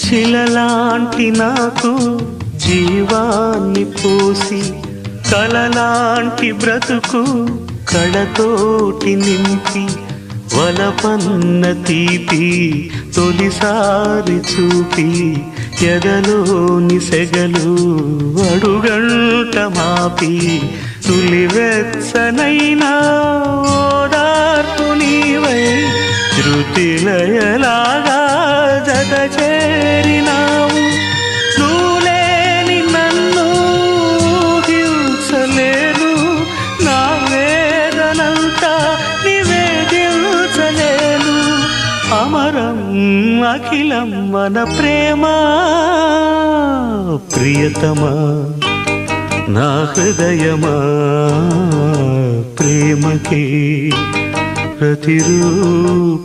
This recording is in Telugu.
శిలలాంటి నాకు జీవాన్ని పోసి కలలాంటి బ్రతుకు కళతోటి నింపి వలపన్న తీపి తొలిసారి చూపి ఎదలోని సెగలు అడుగంట మాపి తులివెచ్చనైనా ఓదార్పు నీవై శృతిలయలాగా జత చేరినావు. నువ్వులేని నన్ను హింసలేను, నా వేదనంతా నివేదించలేను. అమరం అఖిలం మన ప్రేమ ప్రియతమా నా హృదయమా ప్రేమకి ప్రతిరూపమా.